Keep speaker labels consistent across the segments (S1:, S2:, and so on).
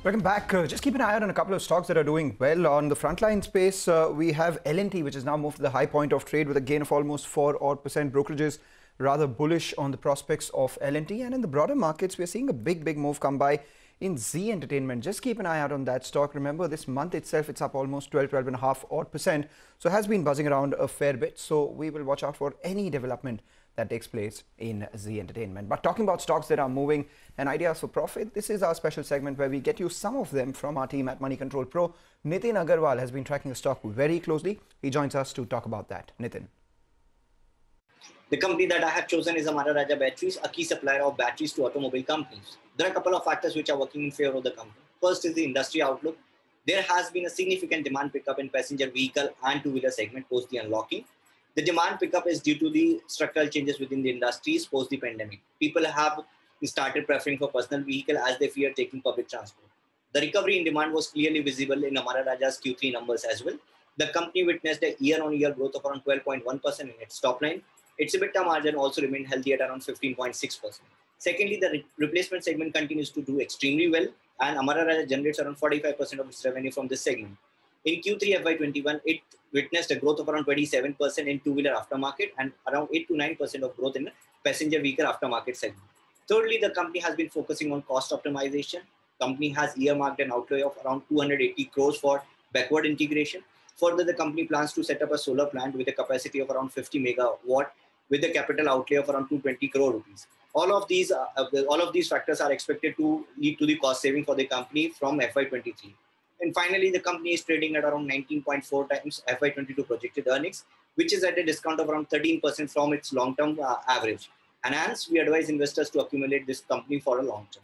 S1: Welcome back. Just keep an eye out on a couple of stocks that are doing well. On the frontline space, we have L&T, which has now moved to the high point of trade with a gain of almost 4% Brokerages rather bullish on the prospects of L&T. And in the broader markets, we're seeing a big move come by in Zee Entertainment. Just keep an eye out on that stock. Remember, this month itself, it's up almost 12.5%. So it has been buzzing around a fair bit. So we will watch out for any development that takes place in Zee Entertainment. But talking about stocks that are moving and ideas for profit, this is our special segment where we get you some of them from our team at Money Control Pro. Nitin Agarwal has been tracking the stock very closely. He joins us to talk about that. Nitin.
S2: The company that I have chosen is Amara Raja Batteries, a key supplier of batteries to automobile companies. There are a couple of factors which are working in favor of the company. First is the industry outlook. There has been a significant demand pickup in passenger vehicle and two-wheeler segment post the unlocking. The demand pickup is due to the structural changes within the industries post the pandemic. People have started preferring for personal vehicle as they fear taking public transport. The recovery in demand was clearly visible in Amara Raja's Q3 numbers as well. The company witnessed a year-on-year growth of around 12.1% in its top line. Its EBITDA margin also remained healthy at around 15.6%. Secondly, the replacement segment continues to do extremely well, and Amara Raja generates around 45% of its revenue from this segment. In Q3 FY21, it witnessed a growth of around 27% in two-wheeler aftermarket and around 8 to 9% of growth in the passenger vehicle aftermarket segment. Thirdly, the company has been focusing on cost optimization. Company has earmarked an outlay of around 280 crores for backward integration. Further, the company plans to set up a solar plant with a capacity of around 50 megawatt with a capital outlay of around 220 crore rupees. All of these factors are expected to lead to the cost saving for the company from FY23. And finally, the company is trading at around 19.4 times FY22 projected earnings, which is at a discount of around 13% from its long-term average. And hence, we advise investors to accumulate this company for a long term.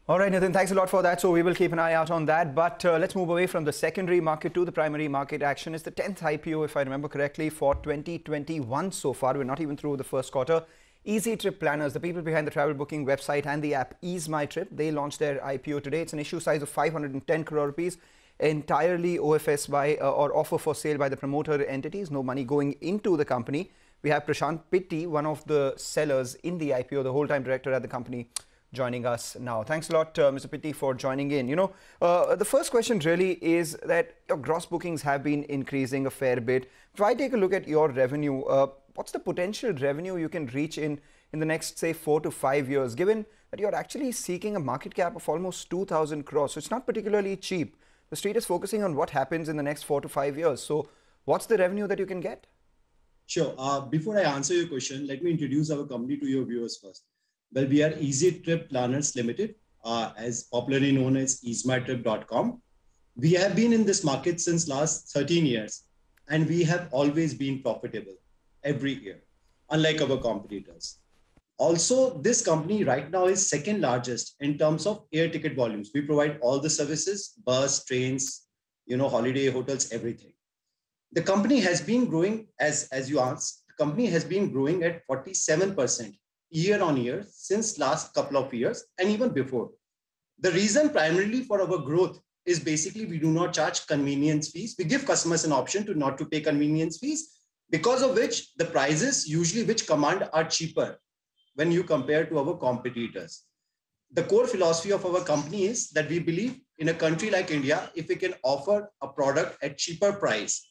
S1: All right, Nitin, thanks a lot for that. So we will keep an eye out on that. But let's move away from the secondary market to the primary market action. It's the 10th IPO, if I remember correctly, for 2021 so far. We're not even through the first quarter. Easy Trip Planners, the people behind the travel booking website and the app Ease My Trip, they launched their IPO today. It's an issue size of 510 crore rupees, entirely OFS by or offer for sale by the promoter entities, no money going into the company. We have Prashant Pitti, one of the sellers in the IPO, the whole-time director at the company, joining us now. Thanks a lot, Mr. Pitti, for joining in. You know, the first question really is that your gross bookings have been increasing a fair bit. If I take a look at your revenue, what's the potential revenue you can reach in the next, say, 4 to 5 years, given that you're actually seeking a market cap of almost 2,000 crores? So it's not particularly cheap. The street is focusing on what happens in the next 4 to 5 years. So what's the revenue that you can get?
S3: Sure. Before I answer your question, let me introduce our company to your viewers first. Well, we are Easy Trip Planners Limited, as popularly known as easemytrip.com. We have been in this market since last 13 years, and we have always been profitable every year, unlike our competitors. Also, this company right now is second largest in terms of air ticket volumes. We provide all the services, bus, trains, holiday, hotels, everything. The company has been growing, as you asked, the company has been growing at 47% year on year since last couple of years and even before. The reason primarily for our growth is basically we do not charge convenience fees. We give customers an option to not to pay convenience fees, because of which the prices usually which command are cheaper when you compare to our competitors. The core philosophy of our company is that we believe in a country like India, if we can offer a product at cheaper price,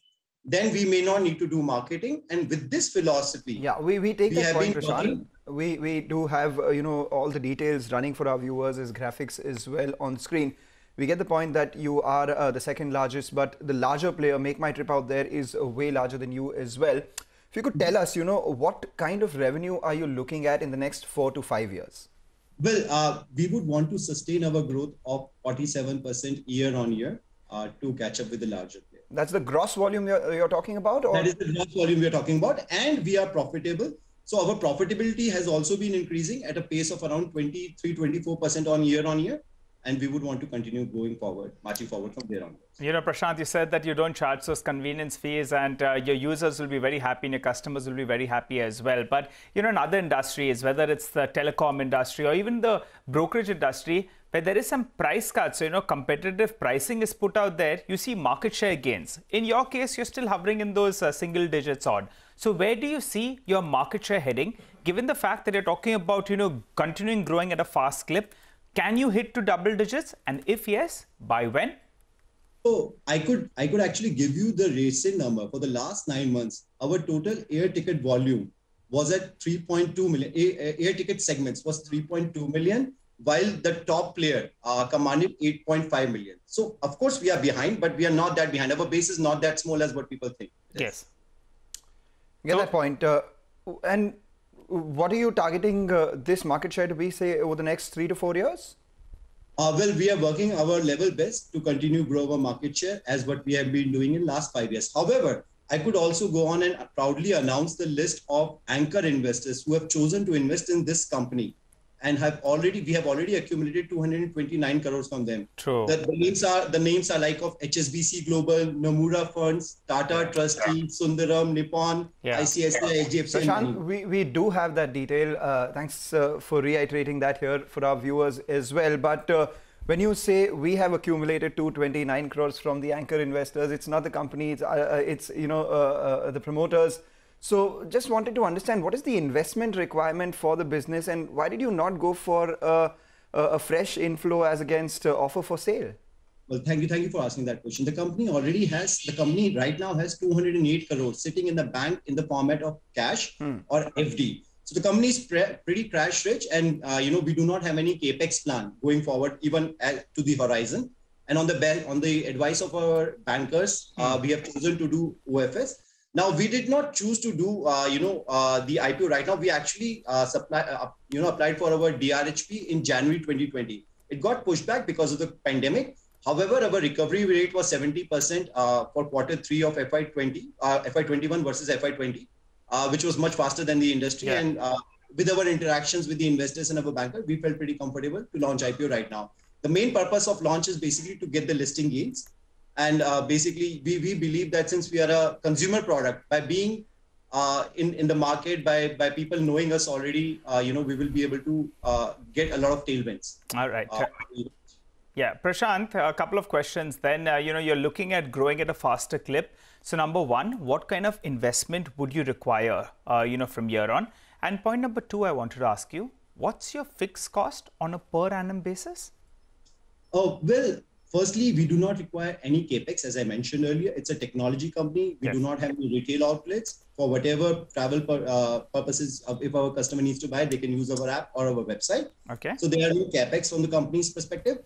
S3: then we may not need to do marketing. And with this philosophy,
S1: yeah, we take that point, Prashant. We do have, all the details running for our viewers as graphics as well on screen. We get the point that you are the second largest, but the larger player, Make My Trip out there, is way larger than you as well. If you could tell us, what kind of revenue are you looking at in the next 4 to 5 years?
S3: Well, we would want to sustain our growth of 47% year on year to catch up with the larger player.
S1: That's the gross volume you're talking about? Or?
S3: That is the gross volume we're talking about, and we are profitable. So our profitability has also been increasing at a pace of around 23-24% on year, and we would want to continue going forward, marching forward from there onwards.
S4: Prashant, you said that you don't charge those convenience fees, and your users will be very happy and your customers will be very happy as well. But, in other industries, whether it's the telecom industry or even the brokerage industry, where there is some price cuts, competitive pricing is put out there, you see market share gains. In your case, you're still hovering in those single digits odd. So where do you see your market share heading, given the fact that you're talking about, continuing growing at a fast clip? Can you hit to double digits? And if yes, by when?
S3: So I could actually give you the recent number. For the last 9 months, our total air ticket volume was at 3.2 million. Air ticket segments was 3.2 million, while the top player commanded 8.5 million. So of course we are behind, but we are not that behind. Our base is not that small as what people think.
S4: Yes.
S1: Get that point. And what are you targeting this market share to be, say, over the next 3 to 4 years?
S3: Well, we are working our level best to continue grow our market share as what we have been doing in last 5 years. However, I could also go on and proudly announce the list of anchor investors who have chosen to invest in this company, and we have already accumulated 229 crores from them.
S4: True.
S3: The names are like of HSBC Global, Nomura Funds, Tata Trustee, Sundaram, Nippon, ICICI, HDFC.
S1: Prashant, we do have that detail. Thanks for reiterating that here for our viewers as well. But when you say we have accumulated 229 crores from the anchor investors, it's not the company, it's the promoters. So just wanted to understand, what is the investment requirement for the business, and why did you not go for a fresh inflow as against offer for sale?
S3: Well, thank you for asking that question. The company right now has 208 crores sitting in the bank in the format of cash or FD. So the company is pretty cash rich, and we do not have any capex plan going forward, even to the horizon. And on the advice of our bankers, we have chosen to do OFS. Now, we did not choose to do, the IPO right now. We actually applied for our DRHP in January 2020. It got pushed back because of the pandemic. However, our recovery rate was 70% for Q3 of FY21 versus FY20, which was much faster than the industry. Yeah. And with our interactions with the investors and our banker, we felt pretty comfortable to launch IPO right now. The main purpose of launch is basically to get the listing gains. And basically, we believe that since we are a consumer product, by being in the market, by people knowing us already, we will be able to get a lot of tailwinds.
S4: All right. Yeah, Prashant, a couple of questions then. You're looking at growing at a faster clip. So number one, what kind of investment would you require, from here on? And point number two, I wanted to ask you, what's your fixed cost on a per annum basis?
S3: Oh, well, firstly, we do not require any capex. As I mentioned earlier, it's a technology company. We do not have any retail outlets. For whatever travel purposes, if our customer needs to buy, they can use our app or our website. Okay. So there are no capex from the company's perspective.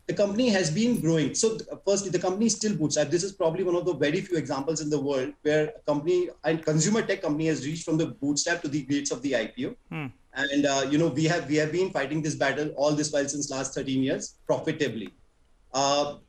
S3: The company has been growing. So firstly, the company is still bootstrapped. This is probably one of the very few examples in the world where a company and consumer tech company has reached from the bootstrap to the gates of the IPO. And, we have been fighting this battle all this while since last 13 years profitably. What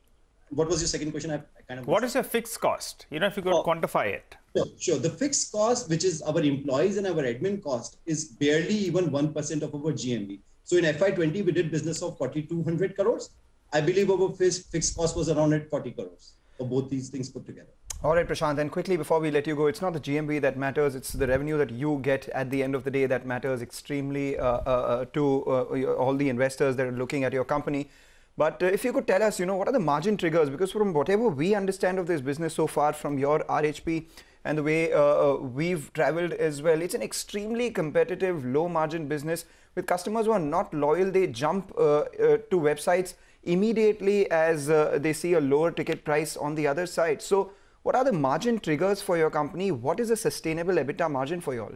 S3: was your second question?
S4: What is your fixed cost? If you could quantify it.
S3: Sure. The fixed cost, which is our employees and our admin cost, is barely even 1% of our GMV. So in FY20, we did business of 4,200 crores. I believe our fixed cost was around at 40 crores for both these things put together.
S1: All right, Prashant, and quickly before we let you go, it's not the GMV that matters, it's the revenue that you get at the end of the day that matters extremely to all the investors that are looking at your company. But if you could tell us, what are the margin triggers? Because from whatever we understand of this business so far, from your RHP and the way we've traveled as well, it's an extremely competitive, low margin business with customers who are not loyal. They jump to websites immediately as they see a lower ticket price on the other side. So what are the margin triggers for your company? What is a sustainable EBITDA margin for you all?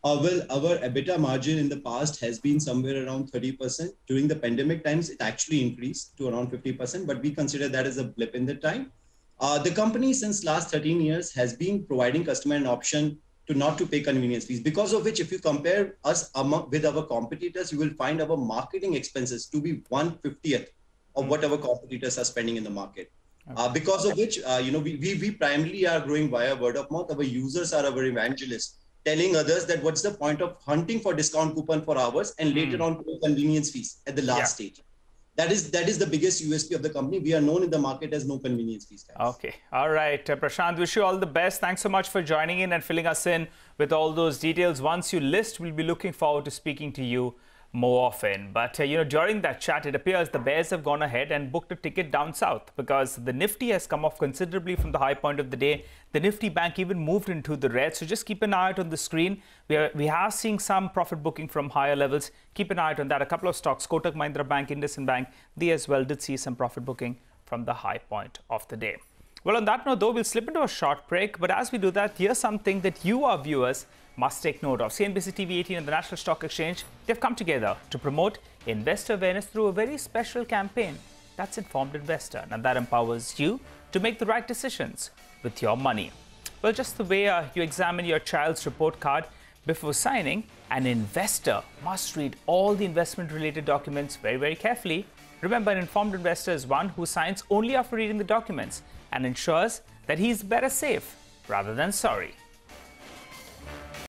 S3: Well, our EBITDA margin in the past has been somewhere around 30%. During the pandemic times, it actually increased to around 50%, but we consider that as a blip in the time. The company since last 13 years has been providing customer an option not to pay convenience fees, because of which if you compare us with our competitors, you will find our marketing expenses to be 1/50th of what our competitors are spending in the market. Because of which, we primarily are growing via word of mouth. Our users are our evangelists, telling others that what's the point of hunting for discount coupon for hours and later on pay convenience fees at the last stage. That is the biggest USP of the company. We are known in the market as no convenience fees, guys.
S4: Okay. All right. Prashant, wish you all the best. Thanks so much for joining in and filling us in with all those details. Once you list, we'll be looking forward to speaking to you more often. But during that chat, it appears the Bears have gone ahead and booked a ticket down south because the Nifty has come off considerably from the high point of the day. The Nifty Bank even moved into the red. So just keep an eye out on the screen. We are seeing some profit booking from higher levels. Keep an eye out on that. A couple of stocks, Kotak Mahindra Bank, IndusInd Bank, they as well did see some profit booking from the high point of the day. Well, on that note, though, we'll slip into a short break. But as we do that, here's something that you, our viewers, must take note of. CNBC TV 18 and the National Stock Exchange, they've come together to promote investor awareness through a very special campaign. That's Informed Investor, and that empowers you to make the right decisions with your money. Well, just the way you examine your child's report card before signing, an investor must read all the investment-related documents very, very carefully. Remember, an informed investor is one who signs only after reading the documents and ensures that he's better safe rather than sorry.